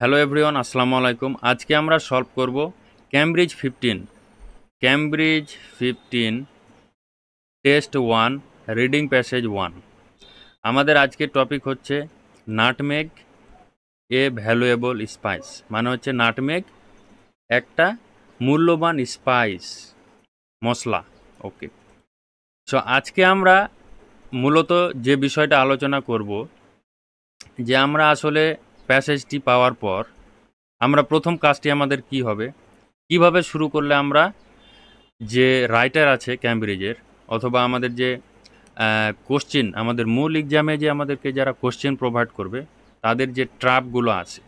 Hello everyone, আসসালামু আলাইকুম। আজকে আমরা সলভ করব ক্যামব্রিজ 15 টেস্ট 1 রিডিং প্যাসেজ 1। আমাদের আজকের টপিক হচ্ছে নাটমেগ এ ভ্যালুয়েবল স্পাইস, মানে হচ্ছে নাটমেগ একটা মূল্যবান স্পাইস, মশলা। ওকে, সো আজকে আমরা মূলত যে বিষয়টা আলোচনা করব, যে আমরা আসলে প্যাসেজটি পাওয়ার পর আমরা প্রথম কাজটি আমাদের কি হবে, কিভাবে শুরু করলে আমরা যে রাইটার আছে ক্যামব্রিজের, অথবা আমাদের যে কোশ্চেন, আমাদের মূল এক্সামে যে আমাদেরকে যারা কোশ্চেন প্রোভাইড করবে, তাদের যে ট্র্যাপগুলো আছে,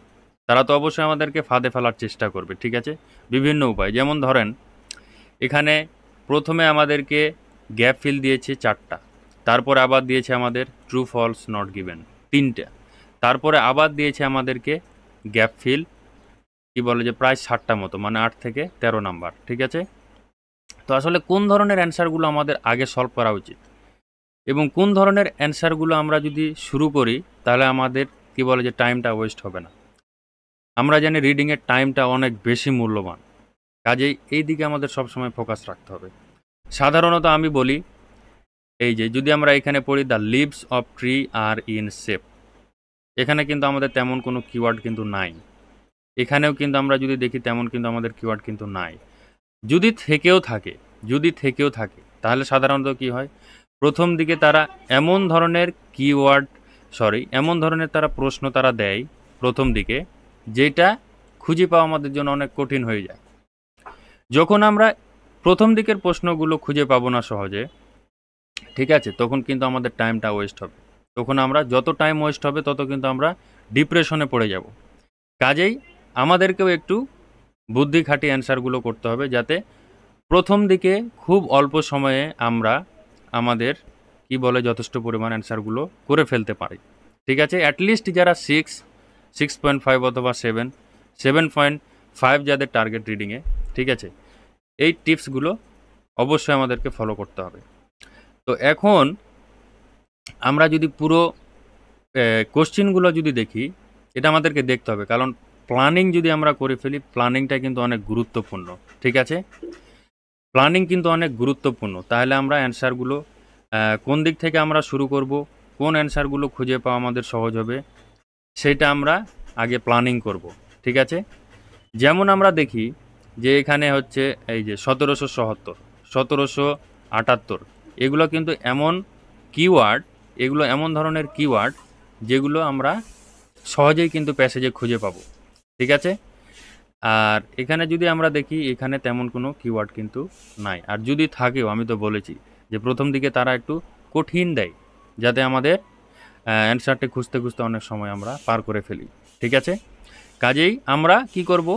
তারা তো অবশ্যই আমাদেরকে ফাঁদে ফেলার চেষ্টা করবে, ঠিক আছে, বিভিন্ন উপায়। যেমন ধরেন, এখানে প্রথমে আমাদেরকে গ্যাপ ফিল দিয়েছে 4টা, তারপরে আবার দিয়েছে আমাদের ট্রু ফলস নট গিভেন 3টা, তারপরে আবার দিয়েছে আমাদেরকে গ্যাপ ফিল কি বলে যে প্রায় 60টা মতো, মানে 8 থেকে 13 নাম্বার, ঠিক আছে। তো আসলে কোন ধরনের অ্যান্সারগুলো আমাদের আগে সলভ করা উচিত এবং কোন ধরনের অ্যান্সারগুলো আমরা যদি শুরু করি, তাহলে আমাদের কি বলে যে টাইমটা ওয়েস্ট হবে না। আমরা জানি রিডিংয়ের টাইমটা অনেক বেশি মূল্যবান, কাজেই এই দিকে আমাদের সবসময় ফোকাস রাখতে হবে। সাধারণত আমি বলি, এই যে যদি আমরা এখানে পড়ি the leaves of tree are in shape, এখানে কিন্তু আমাদের তেমন কোনো কিওয়ার্ড কিন্তু নাই। এখানেও কিন্তু আমরা যদি দেখি তেমন কিন্তু আমাদের কিওয়ার্ড কিন্তু নাই। যদি থেকেও থাকে তাহলে সাধারণত কি হয়, প্রথম দিকে তারা এমন ধরনের তারা প্রশ্ন তারা দেয় প্রথম দিকে, যেটা খুঁজে পাওয়া আমাদের জন্য অনেক কঠিন হয়ে যায়। যখন আমরা প্রথম দিকের প্রশ্নগুলো খুঁজে পাবো না সহজে, ঠিক আছে, তখন কিন্তু আমাদের টাইমটা ওয়েস্ট হবে। তখন আমরা যত টাইম ওয়েস্ট হবে তত কিন্তু আমরা ডিপ্রেশনে পড়ে যাব। কাজেই আমাদেরকেও একটু বুদ্ধি খাটিয়ে অ্যান্সারগুলো করতে হবে, যাতে প্রথম দিকে খুব অল্প সময়ে আমরা আমাদের কি বলে যথেষ্ট পরিমাণ অ্যান্সারগুলো করে ফেলতে পারি, ঠিক আছে। অ্যাটলিস্ট যারা 6.5 অথবা 7.5 যাদের টার্গেট রিডিংয়ে, ঠিক আছে, এই টিপসগুলো অবশ্যই আমাদেরকে ফলো করতে হবে। তো এখন আমরা যদি পুরো কোশ্চেনগুলো যদি দেখি, এটা আমাদেরকে দেখতে হবে, কারণ প্ল্যানিং যদি আমরা করে ফেলি, প্ল্যানিংটা কিন্তু অনেক গুরুত্বপূর্ণ, ঠিক আছে। প্ল্যানিং কিন্তু অনেক গুরুত্বপূর্ণ। তাহলে আমরা অ্যান্সারগুলো কোন দিক থেকে আমরা শুরু করব, কোন অ্যান্সারগুলো খুঁজে পাওয়া আমাদের সহজ হবে, সেটা আমরা আগে প্ল্যানিং করব, ঠিক আছে। যেমন আমরা দেখি যে এখানে হচ্ছে এই যে 1777, 1778, এগুলো কিন্তু এমন ধরনের কিওয়ার্ড যেগুলো আমরা সহজেই কিন্তু প্যাসেজে খুঁজে পাবো, ঠিক আছে। আর এখানে যদি আমরা দেখি, এখানে তেমন কোনো কিওয়ার্ড কিন্তু নাই। আর যদি থাকেও, আমি তো বলেছি যে প্রথম দিকে তারা একটু কঠিন দেয়, যাতে আমাদের অ্যান্সারটি খুঁজতে খুঁজতে অনেক সময় আমরা পার করে ফেলি, ঠিক আছে। কাজেই আমরা কি করব,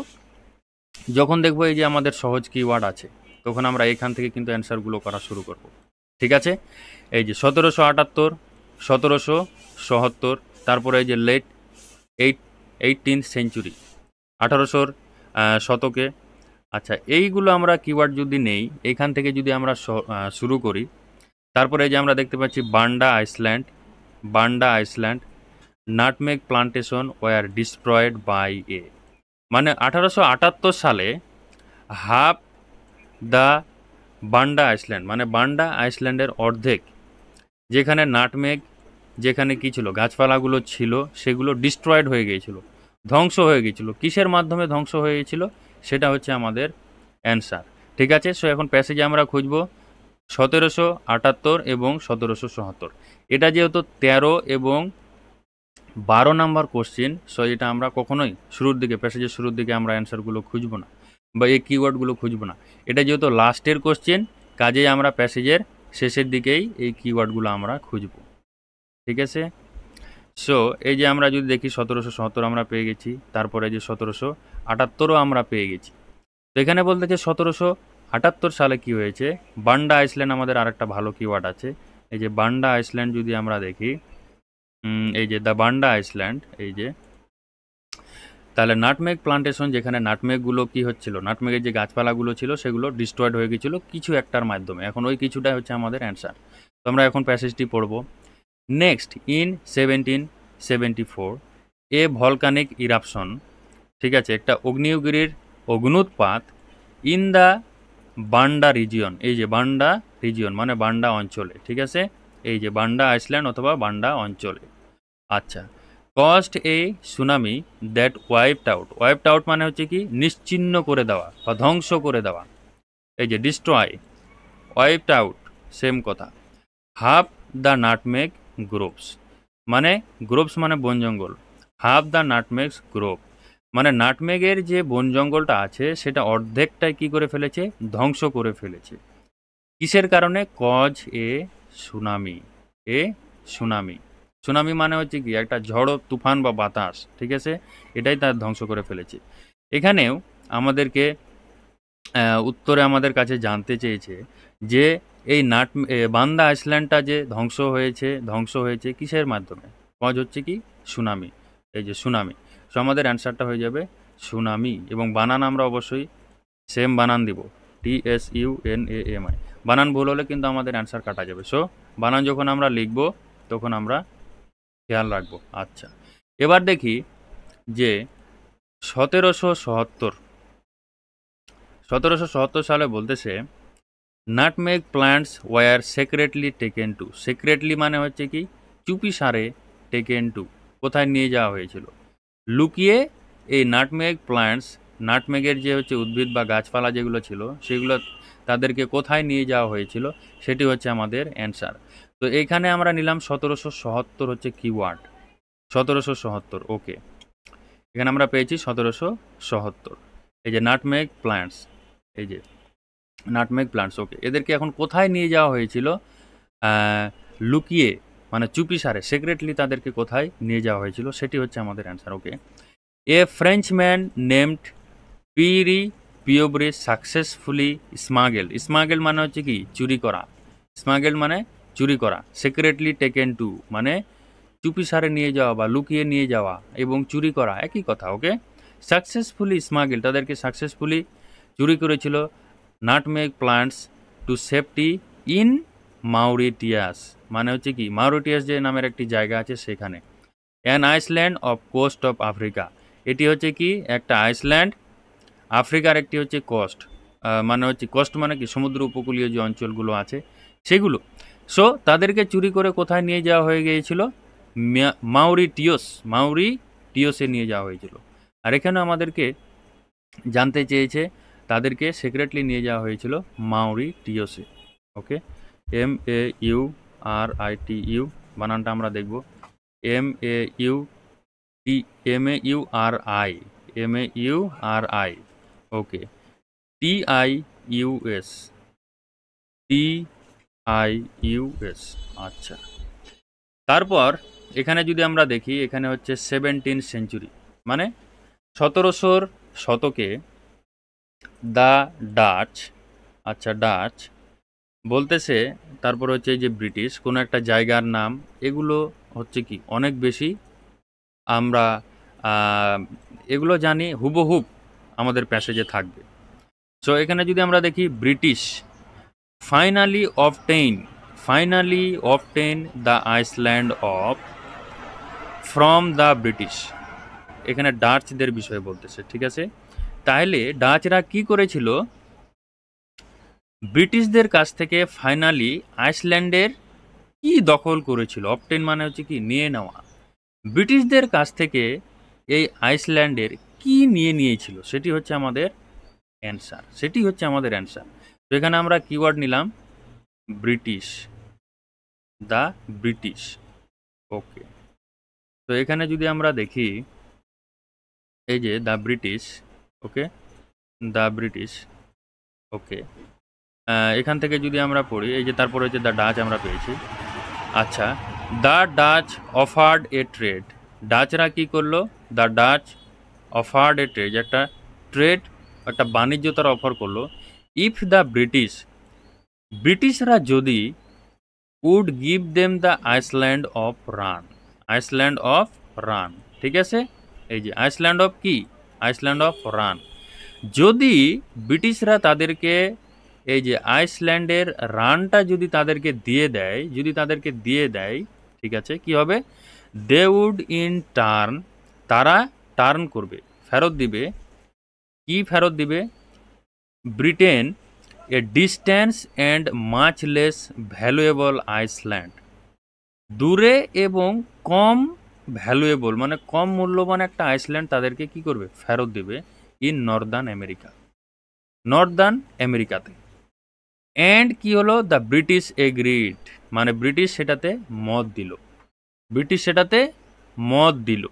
যখন দেখবো এই যে আমাদের সহজ কিওয়ার্ড আছে, তখন আমরা এখান থেকে কিন্তু অ্যান্সারগুলো করা শুরু করব, ঠিক আছে। এই যে 1778, 1777, তারপরে এই যে লেট 18th সেঞ্চুরি, 1800 শতকে। আচ্ছা, এইগুলো আমরা কিওয়ার্ড যদি নেই, এখান থেকে যদি আমরা শুরু করি, তারপরে এই যে আমরা দেখতে পাচ্ছি Banda island, nutmeg plantation were destroyed by a, মানে 1878 সালে হাফ দ্য বান্ডা আইসল্যান্ড, মানে বান্ডা আইসল্যান্ডের অর্ধেক, যেখানে নাটমেগ, যেখানে কি ছিল, গাছপালাগুলো ছিল, সেগুলো ডিস্ট্রয়েড হয়ে গিয়েছিল, ধ্বংস হয়ে গিয়েছিল। কিসের মাধ্যমে ধ্বংস হয়ে গিয়েছিল, সেটা হচ্ছে আমাদের অ্যান্সার, ঠিক আছে। সো এখন প্যাসেজে আমরা খুঁজব 1778 এবং 1774। এটা যেহেতু 13 এবং 12 নাম্বার কোশ্চেন, সো এটা আমরা কখনোই প্যাসেজের শুরুর দিকে আমরা অ্যান্সারগুলো খুঁজব না, বা এই কিওয়ার্ডগুলো খুঁজব না। এটা যেহেতু লাস্টের কোশ্চেন, কাজেই আমরা প্যাসেজের শেষের দিকেই এই কিওয়ার্ডগুলো আমরা খুঁজব, ঠিক আছে। সো এই যে আমরা যদি দেখি 1777 আমরা পেয়ে গেছি, তারপরে যে 1778ও আমরা পেয়ে গেছি। তো এখানে বলতে যে 1778 সালে কি হয়েছে, বান্ডা আইসল্যান্ড আমাদের আরেকটা ভালো কিওয়ার্ড আছে। এই যে বান্ডা আইসল্যান্ড যদি আমরা দেখি, এই যে দ্য বান্ডা আইসল্যান্ড, এই যে, তাহলে নাটমেগ প্লান্টেশন, যেখানে নাটমেগগুলো কি হচ্ছিল, নাটমেগের যে গাছপালাগুলো ছিল সেগুলো ডিস্ট্রয়েড হয়ে গেছিলো কিছু একটার মাধ্যমে। এখন ওই কিছুটাই হচ্ছে আমাদের অ্যান্সার। তো আমরা এখন প্যাসেজটি পড়ব। Next, in 1774 A volcanic eruption ঠিক আছে, একটা আগ্নেয়গিরির অগ্নুৎপাত ইন দ্য বান্ডা রিজিয়ন, এই যে বান্ডা রিজিয়ন মানে বান্ডা অঞ্চলে, ঠিক আছে, এই যে বান্ডা আইসল্যান্ড অথবা বান্ডা অঞ্চলে। আচ্ছা, cost A tsunami that wiped out মানে হচ্ছে কি নিশ্চিহ্ন করে দেওয়া বা ধ্বংস করে দেওয়া, এই যে ডিস্ট্রয়, ওয়াইপড আউট সেম কথা। হাফ দ্য নাটমেগ গ্রোভস, মানে গ্রোভস মানে বন জঙ্গল, হাফ দ্য নাটমেগস গ্রোভ মানে নাটমেগের যে বন জঙ্গলটা আছে সেটা অর্ধেকটাই কি করে ফেলেছে, ধ্বংস করে ফেলেছে। কিসের কারণে? কজ এ সুনামি, এ সুনামি, সুনামি মানে হচ্ছে কি একটা ঝড় তুফান বা বাতাস, ঠিক আছে, এটাই তার ধ্বংস করে ফেলেছে। এখানেও আমাদেরকে উত্তরে আমাদের কাছে জানতে চেয়েছে যে এই বান্দা আইসল্যান্ডটা যে ধ্বংস হয়েছে কিসের মাধ্যমে? কজ হচ্ছে কি সুনামি, এই যে সুনামি। সো আমাদের অ্যান্সারটা হয়ে যাবে সুনামি, এবং বানান আমরা অবশ্যই সেম বানান দিব, TSUNAMI। বানান ভুল হলে কিন্তু আমাদের অ্যান্সার কাটা যাবে। সো বানান যখন আমরা লিখব তখন আমরা খেয়াল রাখবো। আচ্ছা, এবার দেখি যে 1777 সালে বলতেছে nutmeg plants were secretly taken to, secretly মানে হচ্ছে কি চুপি সারে, টেকেন টু কোথায় নিয়ে যাওয়া হয়েছিল, লুকিয়ে এই নাটমেগ প্ল্যান্টস, নাটমেগের যে হচ্ছে উদ্ভিদ বা গাছপালা যেগুলো ছিল সেগুলো তাদেরকে কোথায় নিয়ে যাওয়া হয়েছিল, সেটি হচ্ছে আমাদের অ্যান্সার। তো এখানে আমরা নিলাম 1777 হচ্ছে কিওয়ার্ড, 1777, ওকে, এখানে আমরা পেয়েছি 1777। এই যে নাটমেগ প্ল্যান্টস, এই যে নাটমেগ প্ল্যান্টস, ওকে, এদেরকে এখন কোথায় নিয়ে যাওয়া হয়েছিল? লুকিয়ে মানে চুপি সারে, সিক্রেটলি তাদেরকে কোথায় নিয়ে যাওয়া হয়েছিল, সেটি হচ্ছে আমাদের অ্যান্সার। ওকে, এ ফ্রেঞ্চম্যান নেমড পিরি পিওব্রে সাকসেসফুলি স্মাগেল মানে হচ্ছে কি চুরি করা, স্মাগেল মানে চুরি করা, সিক্রেটলি টেকেন টু মানে চুপি সারে নিয়ে যাওয়া বা লুকিয়ে নিয়ে যাওয়া, এবং চুরি করা একই কথা। ওকে, সাকসেসফুলি স্মাগেল তাদেরকে সাকসেসফুলি চুরি করেছিল nutmeg plants to safety in Mauritius, মানে হচ্ছে কি মাউরিটিয়াস যে নামের একটি জায়গা আছে সেখানে, an island off coast of Africa, এটি হচ্ছে কি একটা আইসল্যান্ড, আফ্রিকার একটি হচ্ছে কোস্ট, মানে হচ্ছে কোস্ট মানে কি সমুদ্র উপকূলীয় যে অঞ্চলগুলো আছে সেগুলো। সো তাদেরকে চুরি করে কোথায় নিয়ে যাওয়া হয়ে গিয়েছিল? মাউরিটিয়াসে নিয়ে যাওয়া হয়েছিল। আর এখানে আমাদেরকে জানতে চেয়েছে তাদেরকে সিক্রেটলি নিয়ে যাওয়া হয়েছিল মাউরিটিয়াসে। ওকে, MAURITU বানানটা আমরা দেখব, MAURI, ওকে, TIUS। আচ্ছা, তারপর এখানে যদি আমরা দেখি, এখানে হচ্ছে 17th সেঞ্চুরি মানে 1700 শতকে দ্য ডাচ, আচ্ছা ডাচ বলতেছে, তারপর হচ্ছে এই যে ব্রিটিশ কোনো একটা জায়গার নাম, এগুলো হচ্ছে কি অনেক বেশি আমরা এগুলো জানি হুবহুব আমাদের প্যাসেজে থাকবে। সো এখানে যদি আমরা দেখি British finally obtain the island of from the British, এখানে ডাচদের বিষয়ে বলতেছে, ঠিক আছে। তাহলে ডাচরা কি করেছিল? ব্রিটিশদের কাছ থেকে ফাইনালি আইসল্যান্ডের কি দখল করেছিল? অবটেইন মানে হচ্ছে কি নিয়ে নেওয়া, ব্রিটিশদের কাছ থেকে এই আইসল্যান্ডের কি নিয়ে নিয়েছিল, সেটি হচ্ছে আমাদের অ্যান্সার, তো এখানে আমরা কিওয়ার্ড নিলাম ব্রিটিশ, দ্য ব্রিটিশ। ওকে, তো এখানে যদি আমরা দেখি এই যে the British, okay, the British, okay, এখান থেকে যদি আমরা পড়ি, এই যে তারপরে হচ্ছে দ্য ডাচ আমরা পেয়েছি। আচ্ছা, the Dutch offered a trade, ডাচরা কি করলো? The Dutch offered a trade, একটা বাণিজ্য তারা অফার করলো। ইফ দ্য ব্রিটিশরা যদি would give them the island of Run, ঠিক আছে, এই যে আইসল্যান্ড অফ রান, যদি ব্রিটিশরা তাদেরকে এই যে আইসল্যান্ডের রানটা যদি তাদেরকে দিয়ে দেয়, ঠিক আছে, কি হবে? দে উড ইন টার্ন, তারা টার্ন করবে, ফেরত দিবে, কি ফেরত দিবে? Britain A distance and much less valuable Iceland, দূরে এবং কম ভ্যালুয়েবল মানে কম মূল্যবান একটা আইসল্যান্ড তাদেরকে কি করবে? ফেরত দিবে ইন নর্দার্ন আমেরিকাতে। অ্যান্ড কি হলো? দ্য ব্রিটিশ এগ্রিড, মানে ব্রিটিশ সেটাতে মত দিল।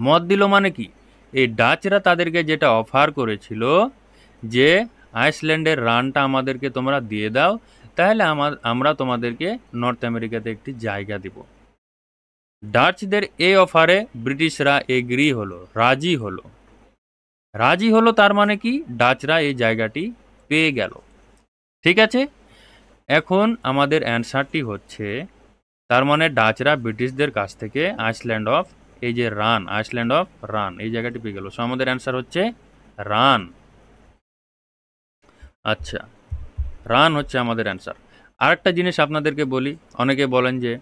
মত দিল মানে কি? এই ডাচরা তাদেরকে যেটা অফার করেছিল যে আইসল্যান্ডের রানটা আমাদেরকে তোমরা দিয়ে দাও, তাহলে আমরা তোমাদেরকে নর্থ আমেরিকাতে একটি জায়গা দিব। ডাচদের এই অফারে ব্রিটিশরা এগ্রি হলো, রাজি হলো। তার মানে কি? ডাচরা এই জায়গাটি পেয়ে গেল। ঠিক আছে, এখন আমাদের অ্যান্সারটি হচ্ছে, তার মানে ডাচরা ব্রিটিশদের কাছ থেকে আইসল্যান্ড অফ রান এই জায়গাটি পেয়ে গেল। সো আমাদের অ্যান্সার হচ্ছে রান। আচ্ছা, রান হচ্ছে আমাদের অ্যান্সার। আরেকটা জিনিস আপনাদেরকে বলি, অনেকে বলেন যে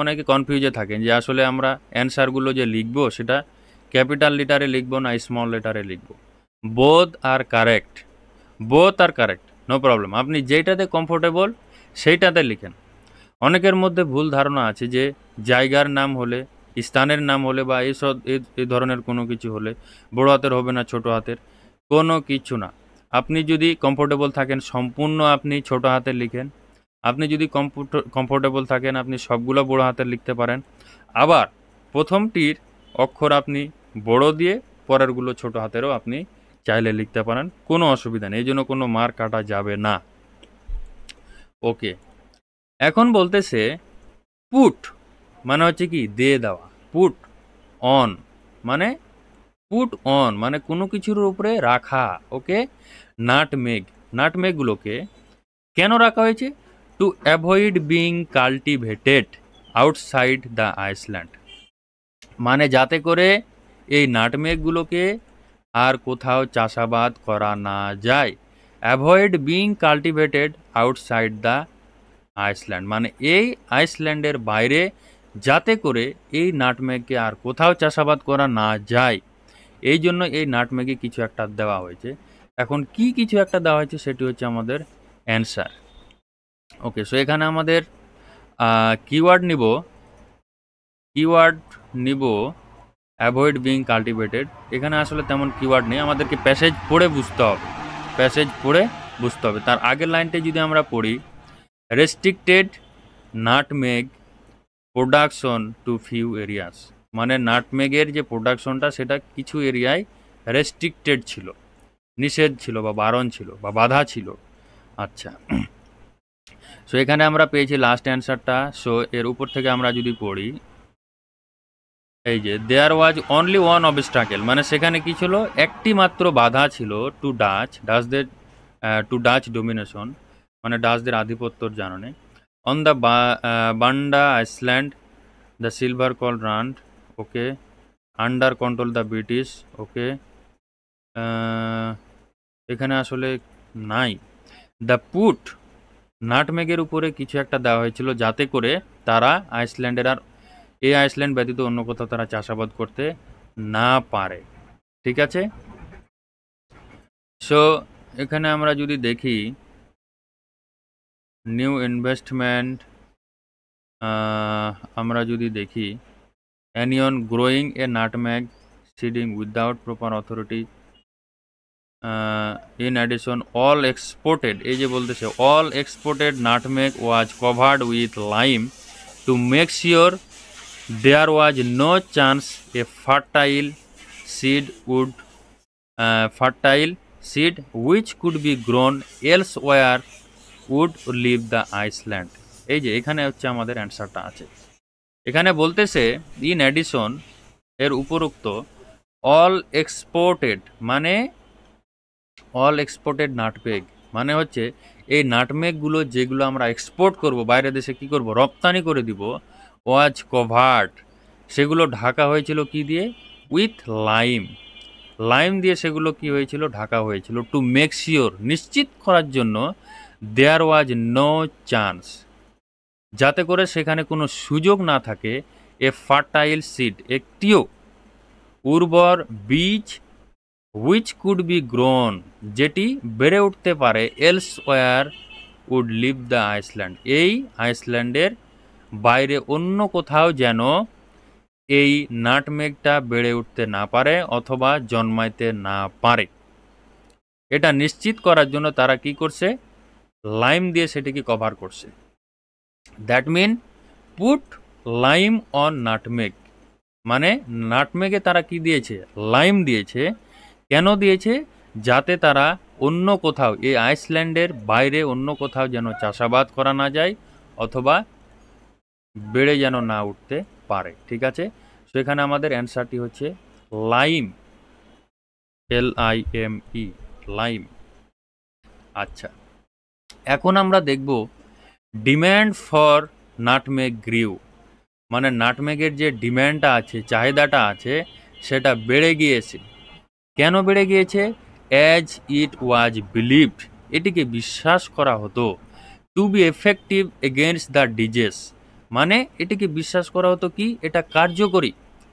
অনেকে কনফিউজে থাকেন যে আসলে আমরা অ্যান্সারগুলো যে লিখবো সেটা ক্যাপিটাল লেটারে লিখবো না স্মল লেটারে লিখবো। বোথ আর কারেক্ট, নো প্রবলেম। আপনি যেটাতে কমফোর্টেবল সেইটাতে লিখেন। অনেকের মধ্যে ভুল ধারণা আছে যে জায়গার নাম হলে, স্থানের নাম হলে বা এই ধরনের কোনো কিছু হলে বড় হাতের হবে না ছোট হাতের, কোনো কিছু না। আপনি যদি কমফোর্টেবল থাকেন সম্পূর্ণ আপনি ছোট হাতের লিখেন, আপনি যদি কমফোর্টেবল থাকেন আপনি সবগুলো বড় হাতের লিখতে পারেন। আবার প্রথমটির অক্ষর আপনি বড় দিয়ে পরেরগুলো ছোট হাতেরও আপনি চাইলে লিখতে পারেন, কোনো অসুবিধা নেই, এই জন্য কোনো মার্ক কাটা যাবে না। ওকে, এখন বলতেছে পুট মানে হচ্ছে কি? দিয়ে দেওয়া। পুট অন মানে কোনো কিছুর উপরে রাখা। ওকে, নাটমেগগুলোকে কেন রাখা হয়েছে? To avoid being cultivated outside the Iceland, মানে যাতে করে এই নাটমেগগুলোকে আর কোথাও চাষাবাদ করা না যায়। Avoid being cultivated outside the Iceland মানে এই আইসল্যান্ডের বাইরে যাতে করে এই নাটমেগকে আর কোথাও চাষাবাদ করা না যায়, এই জন্য এই নাটমেগে কিছু একটা দেওয়া হয়েছে। এখন কি কিছু একটা দেওয়া হয়েছে সেটি হচ্ছে আমাদের অ্যান্সার। ওকে, সো এখানে আমাদের কিওয়ার্ড নিব অ্যাভয়েড বিং কাল্টিভেটেড। এখানে আসলে তেমন কিওয়ার্ড নেই, আমাদেরকে প্যাসেজ পড়ে বুঝতে হবে। তার আগের লাইনটা যদি আমরা পড়ি, restricted nutmeg production to few areas, মানে নাটমেগের যে প্রোডাকশনটা সেটা কিছু এরিয়ায় রেস্ট্রিক্টেড ছিল, নিষেধ ছিল বা বারণ ছিল বা বাধা ছিল। আচ্ছা, সো এখানে আমরা পেয়েছি লাস্ট অ্যান্সারটা। সো এর উপর থেকে আমরা যদি পড়ি, এই যে দেয়ার ওয়াজ অনলি ওয়ান অবস্ট্রাকেল, মানে সেখানে কি ছিল? একটি মাত্র বাধা ছিল টু ডাচ ডোমিনেশন, মানে ডাচদের আধিপত্যর জাননে। On the Banda island the silver call rand, okay, under control the British. Okay, এখানে আসলে নাই। দ্য পুট নাটমেগের উপরে কিছু একটা দেওয়া হয়েছিল যাতে করে তারা এই আইসল্যান্ড ব্যতীত অন্য কোথাও তারা চাষাবাদ করতে না পারে। ঠিক আছে, সো এখানে আমরা যদি দেখি নিউ ইনভেস্টমেন্ট, আমরা যদি দেখি anyone growing a nutmeg seeding without proper authority, in addition all exported, এই যে বলতেছে all exported nutmeg was covered with lime to make sure there was no chance a fertile seed which could be grown elsewhere would leave the island. এই যে এখানে হচ্ছে আমাদের অ্যান্সারটা আছে। এখানে বলতেছে ইন অ্যাডিশন এর উপরোক্ত অল এক্সপোর্টেড নাটমেগ মানে হচ্ছে এই নাটমেগগুলো যেগুলো আমরা এক্সপোর্ট করব, বাইরের দেশে কি করব? রপ্তানি করে দিব। ওয়াজ কভার্ড, সেগুলো ঢাকা হয়েছিল কি দিয়ে? উইথ লাইম দিয়ে সেগুলো কি হয়েছিল? ঢাকা হয়েছিল। টু মেক শিওর, নিশ্চিত করার জন্য, দেয়ার ওয়াজ নো চান্স, যাতে করে সেখানে কোনো সুযোগ না থাকে, এ ফার্টাইল সিড, একটিও উর্বর বীজ হুইচ কুড বি গ্রোন, যেটি বেড়ে উঠতে পারে, elsewhere would leave the island, এই আইসল্যান্ডের বাইরে অন্য কোথাও যেন এই নাটমেগটা বেড়ে উঠতে না পারে অথবা জন্মাইতে না পারে। এটা নিশ্চিত করার জন্য তারা কি করছে, লাইম দিয়ে সেটিকে কভার করছে। That mean put lime on nutmeg, মানে নাটমেগে তারা কি দিয়েছে, লাইম দিয়েছে। কেন দিয়েছে, যাতে তারা অন্য কোথাও এই আইসল্যান্ডের বাইরে অন্য কোথাও যেন চাষাবাদ করা না যায় অথবা বেড়ে যেন না উঠতে পারে। ঠিক আছে, সেখানে আমাদের অ্যান্সারটি হচ্ছে লাইম, LIME, লাইম। আচ্ছা, এখন আমরা দেখব ডিম্যান্ড ফর নাটমেগ গ্রিউ, মানে নাটমেগের যে ডিম্যান্ডটা আছে, চাহিদাটা আছে, সেটা বেড়ে গিয়েছে। কেন বেড়ে গিয়েছে, অ্যাজ ইট ওয়াজ বিলিভড, এটিকে বিশ্বাস করা হতো, to be effective against the disease, মানে এটিকে বিশ্বাস করা হতো কি, এটা কার্যকরী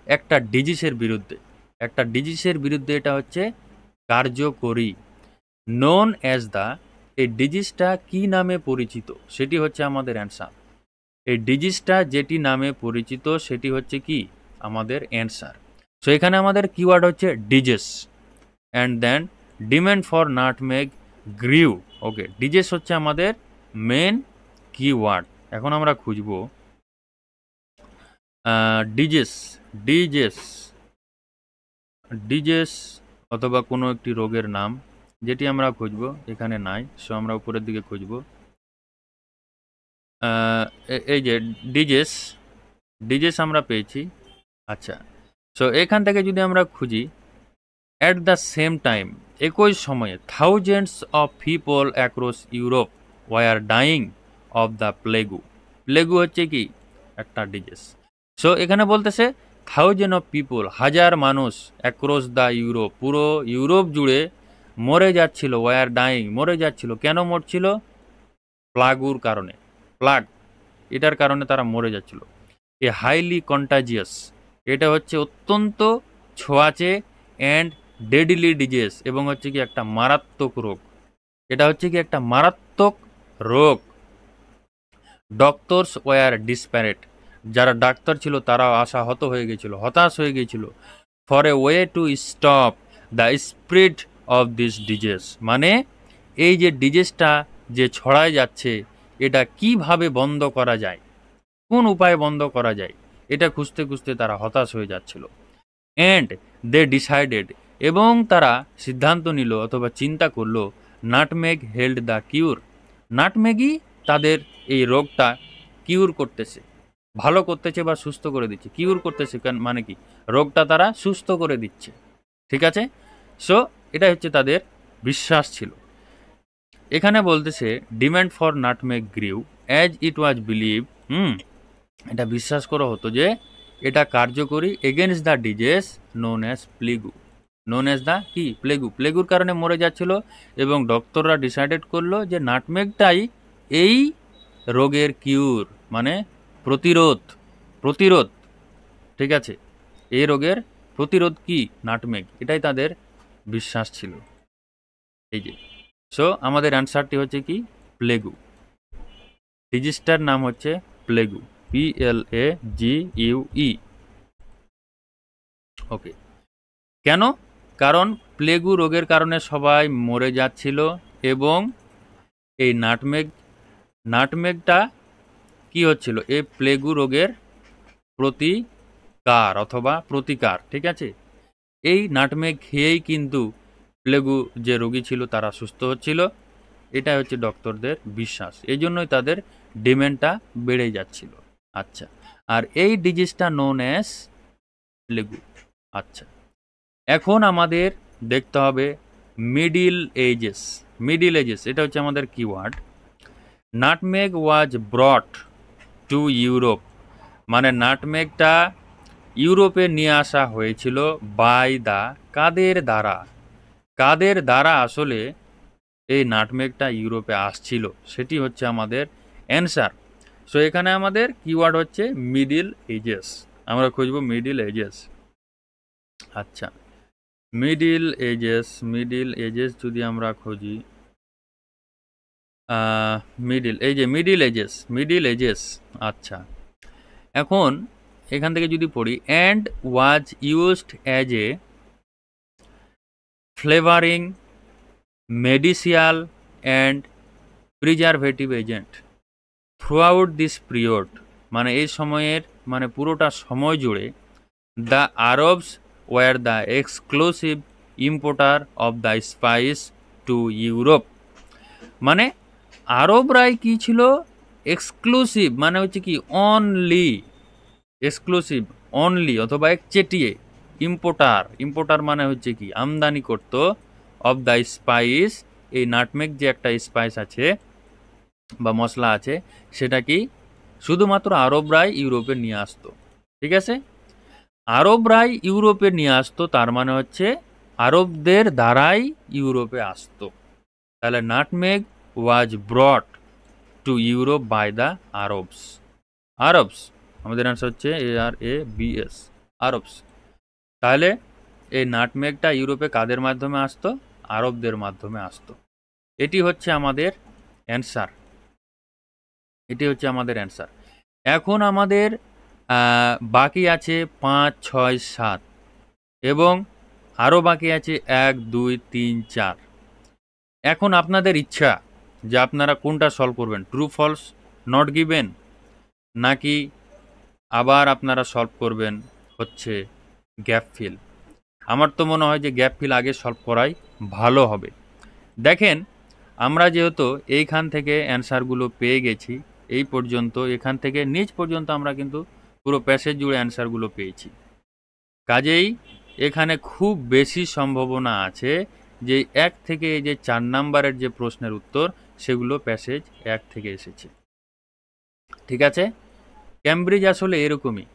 একটা ডিজিজের বিরুদ্ধে, একটা ডিজিজের বিরুদ্ধে এটা হচ্ছে কার্যকরী। নোন অ্যাজ দ্য, এই ডিজিজটা কি নামে পরিচিত, সেটি হচ্ছে আমাদের অ্যান্সার। এই ডিজিজটা যেটি নামে পরিচিত সেটি হচ্ছে কি আমাদের অ্যান্সার। সো এখানে আমাদের কিওয়ার্ড হচ্ছে disease, and then demand for nutmeg grew. Okay, disease হচ্ছে আমাদের মেন কিওয়ার্ড। এখন আমরা খুঁজব ডিজিজ, ডিজিজ, ডিজিজ অথবা কোনো একটি রোগের নাম যেটি আমরা খুঁজব, এখানে নাই। সো আমরা উপরের দিকে খুঁজব, এই যে ডিজিজ, ডিজিজ আমরা পেয়েছি। আচ্ছা, সো এখান থেকে যদি আমরা খুঁজি, অ্যাট দ্য সেম টাইম, একই সময়ে thousands of people across Europe were dying of the plague. Plague হচ্ছে কি একটা ডিজিজ। সো এখানে বলতেছে থাউজেন্ড অফ পিপল, হাজার মানুষ, অ্যাক্রস দ্য ইউরোপ, পুরো ইউরোপ জুড়ে মরে যাচ্ছিল, ওয়ার ডাইং, মরে যাচ্ছিল। কেন মরছিল, প্লাগুর কারণে, প্লাগ, এটার কারণে তারা মরে যাচ্ছিল। এ হাইলি কন্টাজিয়াস, এটা হচ্ছে অত্যন্ত ছোঁয়াচে, অ্যান্ড ডেডলি ডিজিজ, এবং হচ্ছে কি একটা মারাত্মক রোগ, এটা হচ্ছে কি একটা মারাত্মক রোগ। ডক্টরস ওয়ার ডিসপ্যারেট, যারা ডাক্তার ছিল তারাও আশাহত হয়ে গেছিল, হতাশ হয়ে গেছিল। For a way to stop the spread of this disease, মানে এই যে ডিজিজটা যে ছড়ায় যাচ্ছে, এটা কিভাবে বন্ধ করা যায়, কোন উপায়ে বন্ধ করা যায়, এটা খুঁজতে খুঁজতে তারা হতাশ হয়ে যাচ্ছিল। অ্যান্ড দে ডিসাইডেড, এবং তারা সিদ্ধান্ত নিল অথবা চিন্তা করলো, নাটমেগ হেল্ড দ্য কিউর, নাটমেগই তাদের এই রোগটা কিউর করতেছে, ভালো করতেছে বা সুস্থ করে দিচ্ছে। কিউর করতেছে মানে কি, রোগটা তারা সুস্থ করে দিচ্ছে। ঠিক আছে, সো এটা হচ্ছে তাদের বিশ্বাস ছিল। এখানে বলতেছে demand for nutmeg গ্রিউ as it was believe, এটা বিশ্বাস করা হতো যে এটা কার্যকরী against the disease known as প্লেগু, known as the কি প্লেগু, প্লেগুর কারণে মরে যাচ্ছিল, এবং ডক্টররা ডিসাইডেড করলো যে নাটমেগটাই এই রোগের কিউর, মানে প্রতিরোধ, প্রতিরোধ। ঠিক আছে, এই রোগের প্রতিরোধ কি নাটমেগ, এটাই তাদের বিশ্বাস ছিল। এই যে, সো আমাদের অ্যান্সারটি হচ্ছে কি প্লেগু, ডিজিজটার নাম হচ্ছে প্লেগু, PLAGUE। ওকে, কেন, কারণ প্লেগু রোগের কারণে সবাই মরে যাচ্ছিল, এবং এই নাটমেগটা কি হচ্ছিল, এই প্লেগু রোগের প্রতিকার অথবা প্রতিকার। ঠিক আছে, এই নাটমেগ খেয়েই কিন্তু প্লেগু যে রোগী ছিল তারা সুস্থ হচ্ছিল, এটা হচ্ছে ডক্টরদের বিশ্বাস, এই জন্যই তাদের ডিম্যান্ডটা বেড়ে যাচ্ছিল। আচ্ছা, আর এই ডিজিজটা নোন অ্যাজ প্লেগু। আচ্ছা, এখন আমাদের দেখতে হবে মিডিল এজেস, মিডিল এজেস এটা হচ্ছে আমাদের keyword. Nutmeg was brought to Europe, মানে নাটমেগটা ইউরোপে নিয়ে আসা হয়েছিল বাই দা, কাদের দ্বারা, কাদের দ্বারা আসলে এই নাটমেগটা ইউরোপে আসছিল, সেটি হচ্ছে আমাদের অ্যান্সার। সো এখানে আমাদের কিওয়ার্ড হচ্ছে মিডিল এজেস, আমরা খুঁজব মিডিল এজেস। আচ্ছা, মিডিল এজেস যদি আমরা খুঁজি, মিডিল এজেস। আচ্ছা, এখন এখান থেকে যদি পড়ি, and was used as a flavouring, medicinal and preservative agent throughout this period, মানে এই সময়ের মানে পুরোটা সময় জুড়ে the Arabs were the exclusive importer of the spice to Europe. মানে আরবরাই কি ছিল? এক্সক্লুসিভ মানে হচ্ছে কি অনলি, এক্সক্লুসিভ অনলি অথবা একচেটিয়ে, ইম্পোর্টার মানে হচ্ছে কি আমদানি করত, অফ দ্য স্পাইস, এই নাটমেগ যে একটা স্পাইস আছে বা মশলা আছে সেটা কি শুধুমাত্র আরবরাই ইউরোপে নিয়ে আসতো। ঠিক আছে, আরবরাই ইউরোপে নিয়ে আসতো, তার মানে হচ্ছে আরবদের দ্বারাই ইউরোপে আসতো। তাহলে nutmeg was brought to Europe by the Arabs. আমাদের আনসার হচ্ছে ARABS, আরবস। তাহলে এই নাটমেগটা ইউরোপে কাদের মাধ্যমে আসতো? আরবদের মাধ্যমে আসতো। এটি হচ্ছে আমাদের অ্যান্সার। এখন আমাদের বাকি আছে 5, 6, 7 এবং আরও বাকি আছে 1, 2, 3, 4। এখন আপনাদের ইচ্ছা যে আপনারা কোনটা সলভ করবেন, ট্রু ফলস, নট গিভেন, নাকি আবার আপনারা সলভ করবেন হচ্ছে গ্যাপ ফিল। আমার তো মনে হয় যে গ্যাপ ফিল আগে সলভ করাই ভালো হবে। দেখেন, আমরা যেহেতু এইখান থেকে অ্যান্সারগুলো পেয়ে গেছি, এই পর্যন্ত, এখান থেকে নিচ পর্যন্ত আমরা কিন্তু পুরো প্যাসেজ জুড়ে অ্যান্সারগুলো পেয়েছি। কাজেই এখানে খুব বেশি সম্ভাবনা আছে যে 1 থেকে এই যে 4 নাম্বারের যে প্রশ্নের উত্তর সেগুলো প্যাসেজ 1 থেকে এসেছে। ঠিক আছে, ক্যামব্রিজ আসলে এরকমই,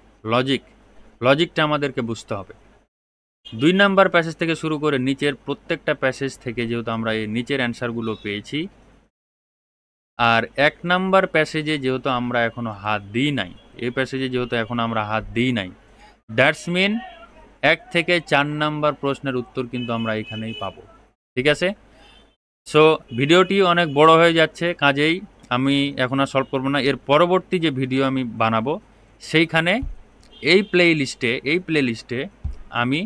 লজিকটা আমাদেরকে বুঝতে হবে। 2 নাম্বার প্যাসেজ থেকে শুরু করে নিচের প্রত্যেকটা প্যাসেজ থেকে যেহেতু আমরা এই নিচের অ্যান্সারগুলো পেয়েছি, আর 1 নাম্বার প্যাসেজে যেহেতু আমরা এখনো হাত দিই নাই, এই প্যাসেজে যেহেতু এখন আমরা হাত দিই নাই, দ্যাটস মিন 1 থেকে 4 নাম্বার প্রশ্নের উত্তর কিন্তু আমরা এখানেই পাবো। ঠিক আছে, সো ভিডিওটি অনেক বড় হয়ে যাচ্ছে, কাজেই আমি এখন আর সলভ করবো না। এর পরবর্তী যে ভিডিও আমি বানাবো সেইখানে এই প্লেলিস্টে আমি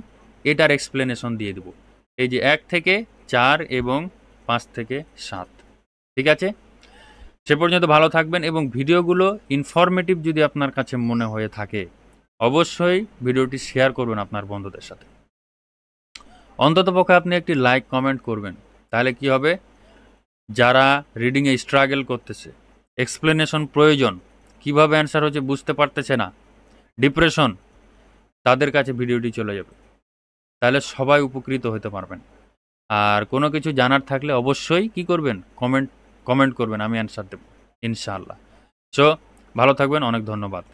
এটার এক্সপ্লেনেশন দিয়ে দেবো, এই যে 1 থেকে 4 এবং 5 থেকে 7। ঠিক আছে, সে পর্যন্ত ভালো থাকবেন এবং ভিডিওগুলো ইনফরমেটিভ যদি আপনার কাছে মনে হয়ে থাকে অবশ্যই ভিডিওটি শেয়ার করবেন আপনার বন্ধুদের সাথে। অন্ততপক্ষে আপনি একটি লাইক কমেন্ট করবেন, তাহলে কি হবে, যারা রিডিংয়ে স্ট্রাগল করতেছে, এক্সপ্লেনেশন প্রয়োজন, কিভাবে অ্যান্সার হচ্ছে বুঝতে পারতেছে না, ডিপ্রেশন, তাদের কাছে ভিডিওটি চলে যাবে, তাহলে সবাই উপকৃত হতে পারবেন। আর কোনো কিছু জানার থাকলে অবশ্যই কি করবেন, কমেন্ট করবেন, আমি অ্যান্সার দেব ইনশাআল্লাহ। সো ভালো থাকবেন, অনেক ধন্যবাদ।